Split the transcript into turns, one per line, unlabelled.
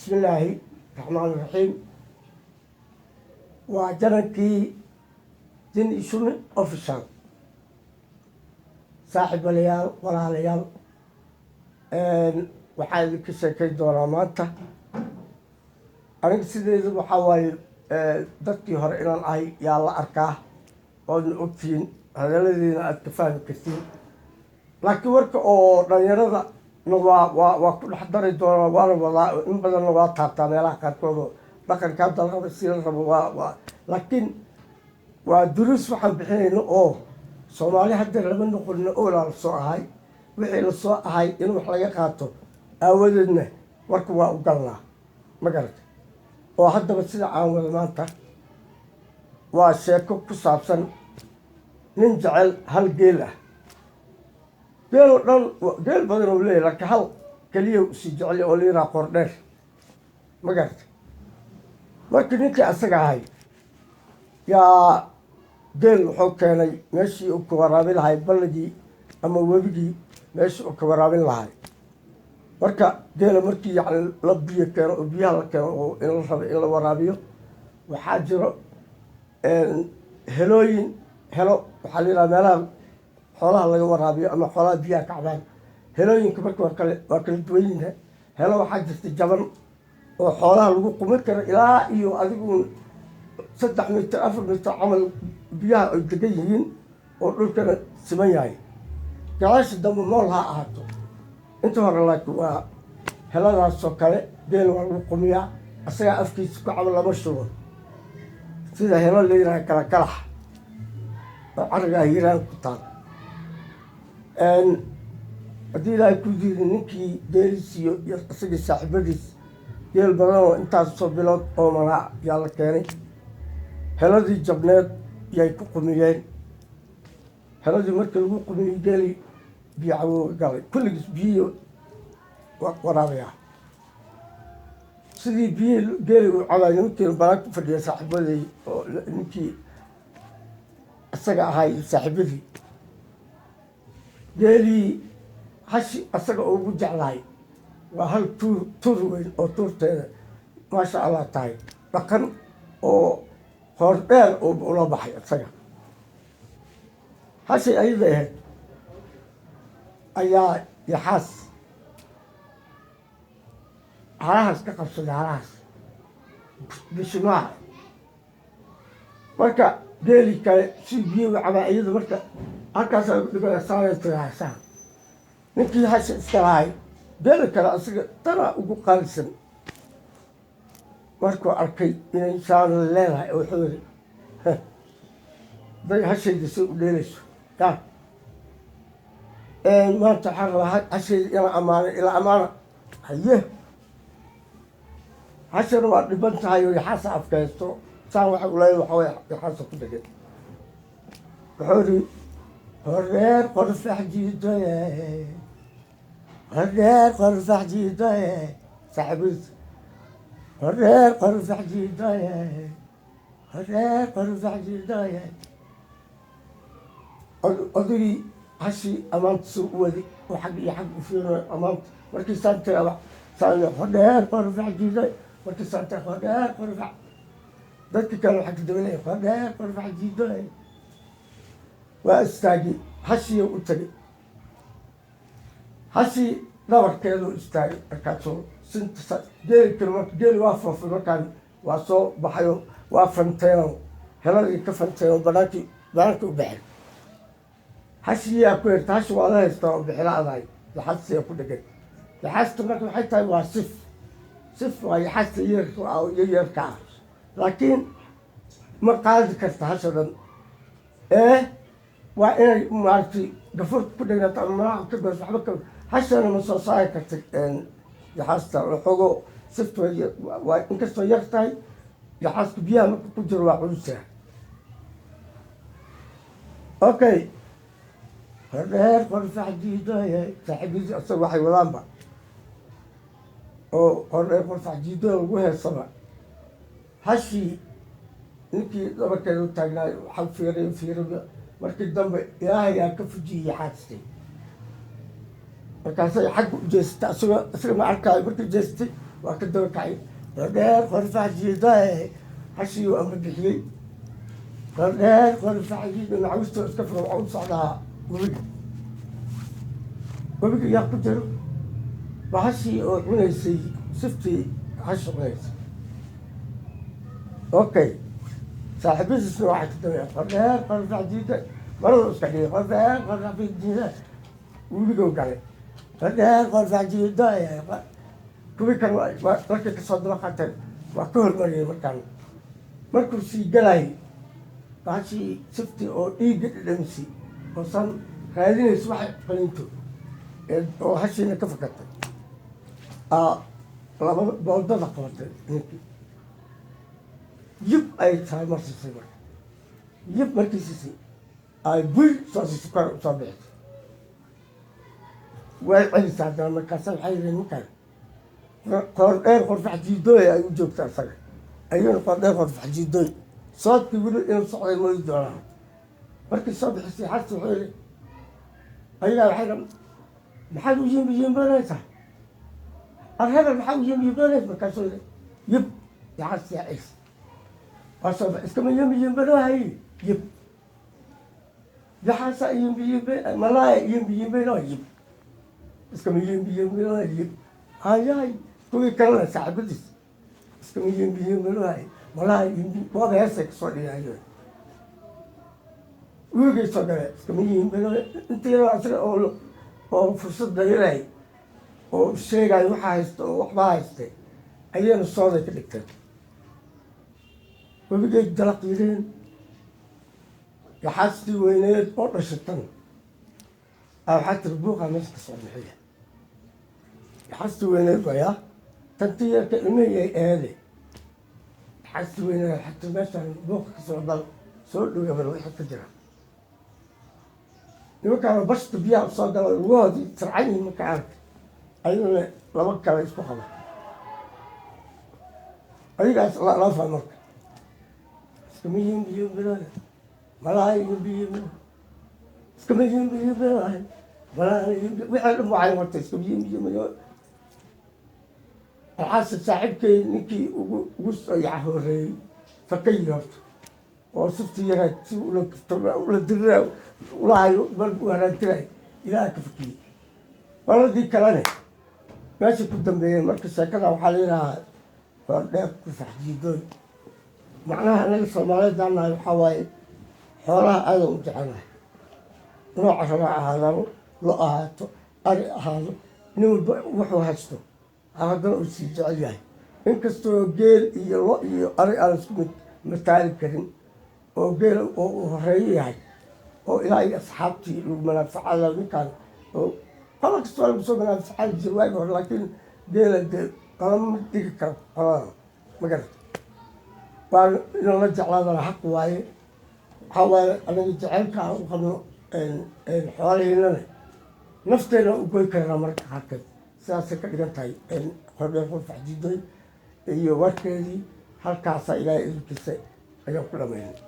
بسم الله الرحمن الرحيم وجرنكي دين يسون أوفيسال صاحب ليال ولا ليال waxaa ka sheekay doonaa maanta aniga sideedu waxaa waaye dadkii hore inaan ahay yaa la arkaa oodna ogtihiin hadaladiina aad ka fahmi kartiin laakiin warka oo dhalinyarada waa ku dhex dari doonaa waana wadaa in badanna waa taabtaa meelaha qaarkood oo dhaqanka hadda la rabo si la rabo laakiin waa duruus waxaan bixinayno oo soomaali hadda lama noqonino oolaa la soo ahay wixii la soo ahay in wax laga qaato aawadeedna warka waa u galnaa ma garata oo haddaba sida aan wada maanta waa sheeko ku saabsan nin jecel hal geel ah geel oo dhan geel badan oo leeyahay laakiin hal keliya usii jecel oo la yidhaha qordheer ma garata markii ninkii asaga ahay yaa geel wuxuu keenay meeshii uu ka waraabin lahay balligii ama webigii meeshii uu ka waraabin lahay marka geela markii yani la biyo keeno oo biyaha la keeno oo in la rabo in la waraabiyo waxaa jiro helooyin helo waxaa la yidhaha meelaha xoolaha laga waraabiyo ama xoolaha biyaha kacdaan helooyinka marka waa kala duwan yihin helo waxaa jirta jaban oo xoolaha lagu qumin karo ilaa iyo adigu 3 mitir 4 mitir camal biyaha ay degan yihiin oo dhulkana siman yahay gadaasha dambe mool ha ahaato inta hore laakiin waa heladaasoo kale geel waa lagu qumiyaa asagaa afkiisa ku cabo lama shubo sida helo la yidhaha kala kalax oo carigaa hiiraan ku taal haddii ilaahay ku diiday ninkii geeliis iyo isagii saaxiibadiis geel badan oo intaasoo bilood oo malaa yaa la keenay heladii jabneed yay ku qumiyeen heladii markii lagu qumiyey geelii biyo cawow galay kulligiis biyihii waraabayaa sidii biyihii geeli uu cabaay ninkii banaan ku fadhiya saaxiibadii oo ninkii isaga ahay saaxiibadii geelii hashi asaga ugu jeclahay waa hal tuur weyn oo tuurteeda maasha allah tahay dhaqan oo hor dheer oo ula baxay isaga hashay ayada ahayd ayaa yaxaas halahaas ka qabsaday halahaas bishimaha marka geeli kale si biyo u cabaa iyada marka halkaasaa dhigaa saanaytahasaan ninkii hasha iska lahay geeli kale asiga tanaa ugu qaalisan markuu arkay inay saana leedahay oo wuxuu yiri day hashayda si u dheelayso yaa maanta waxaan rabaa hashayda ila amaana haye hashana waa dhiban tahay oo yaxaasa afkaysto saan waxa u leeyahay waxa way yaxaasa ku dhegan wuxuu yiri horreer qorfax jiidaye horreer qorfax jiidaye saaxiibadiis horreer qorfax jiidaye horreer qorfax jiidaye odagii hashii amaanta soo u wadi oo xag iyo xag u fiirinayo amaanta markii saan tagaa saan horreer qorfax jiidaye markii saan tagaa horreer qorfax dadka kale waxaa ka dabalaya horreer qorfax jiidaye waa istaagay hashii u tagay hashii dhabarkeedu istaagay markaasoo sinta geeli kale marka geeli waa foofay markaan waa soo baxayo waa fanteeno heladii ka fanteeno banaankii u baxay hashiyaa ku herta hashi waa la haystaa oo bixilaadahay yaxaasiyaa ku dhegan yaxaasta marka waxay tahay waa sif waa yaxaasta yeerka ah laakiin ma qaadi karta hasha dhan waa inay maaragtay gafurta ku dhegnaata ama malaha ka goos waxba ka hashana ma soo saari karta yaxaasta waxoogo sifta waa inkastoo yar tahay yaxaaska biyaha marka ku jiro waa culusa okay horreer qorfax jiidaye saaxiibadiisi asaga waxay wadaanba oo horreer qorfax jiidada lagu heesaba hashii ninkii dhabarkeeda u taagnaayo waxaa fiiriya markii dambe ilaahayaa ka fujiyey yaxaastay markaasay xagga u jeestay isaga ma arkaayo markii jeestay waa ka daba kacay qordheer qorfax jiidae hashii ama bixiyey qordheer qorfax jiida macawisto iska furo waxaa u socdaa webiga yaa ku jiro bahashii oo cunaysay siftii hashi cunaysay okay saaxiibadiisna waxay ka dambeeyeen qordheer qorfax jiida marada iska dhigay qordheer qorfax jiida webiga galay qordheer qorfax jiida kuwii kan markay kasoo daba qaateen waa ka hormariyay markuu sii galayay bahashii siftii oo dhiigga dhidhamisay oosan raadinayso waxay qalinto oo hashiina ka fakatay laba boodada qabatay ninkii yib ay tahay marsiisay marka yib markii siisay ay buy soo siisay kor usoo bixisay way celisaa haddana markaasa waxay yidheen ninkaan qordheer qorfax jiidooy ay u joogta isaga ayuuna qordheer qorfax jiidooy soodkii weli inuu socday mooyi doonaa markii soo bixisay xasi wuxuu yidhi ayagaa waxay dhan maxaad u yimbanaysaa arhebel maxaa u yimbanaysa markaasuu yidhi yib yaxasi yacis waasoo iskama yimbanoohay yib yaxasa yimbe malaaya yimbanoo yib iskama yimbanoo yib hayahay kuwii kalena saaxiibadiis iskama yimbanoohay malaaya waaba heesay kasoo dhigayo wiigay soo gale iskama yimbanoo intii asiga oo fursad dayilay oo sheegay waxa haysta oo waxbaa haystay ayayna sooday ka dhigteen webigay dalaq yidheen yaxaastii weyneed oo dhashatan waxaa tiri buuqaa meesha ka soo bixiya yaxaastii weyneed wayaa tantii yarka ilmihii eede yaxaastii weyneed waxaa tiri meeshaan buuqa ka soo dal soo dhowabal wixii ka jira nimankaana bashta biyaha usoo gala lugahoodii sarcan yihiin marka arka ayaduna laba kale isku qaba adigaas lalafa marka iskama yimbiyimbinooda malaha yimbiyimbino iskama yimbiyimbinoohay malaha yimbi wixii dhan waxay martay iskama yimbiyimbinoo alxaasa saaxiibkay ninkii ugu yaca horeeyey fakayi horta oo siftii yaraad si ula dirira ulahayo balbu haraantiray ilaaha ka fakiyey baladii kalene meesha ku dambeeyeen marka sheekada waxaa la yidhahaa qordheer qorfax jiidooy macnaha anaga soomaaliyeed daanahay waxaa waaye xoolaha aadan u jecelahay nooca raba ahaadano lo ahaato ari ahaado nin walba wuxuu haysto haddana uu sii jecel yahay inkastoo geel iyo lo iyo ari aan isku mataali karin oo geel oo uu horeeyo yahay oo ilaa iyo asxaabtii lagu manaafacaada ninkaan oo qola kastoo lagu soo manaafacaadi jira waagi hore laakiin geela dee qalama dhigi karo qolada magarata waa inuu la jeclaadana xaq waaye waxaa waaye anaga jecelka aan u qabno xoolahiinana nafteena u goy karnaa marka qaarkeed sidaasay ka dhigan tahay qordheer qorfax jiidooy iyo warkeedii halkaasaa ilaahay idinkiisa ayaan ku dhamaynay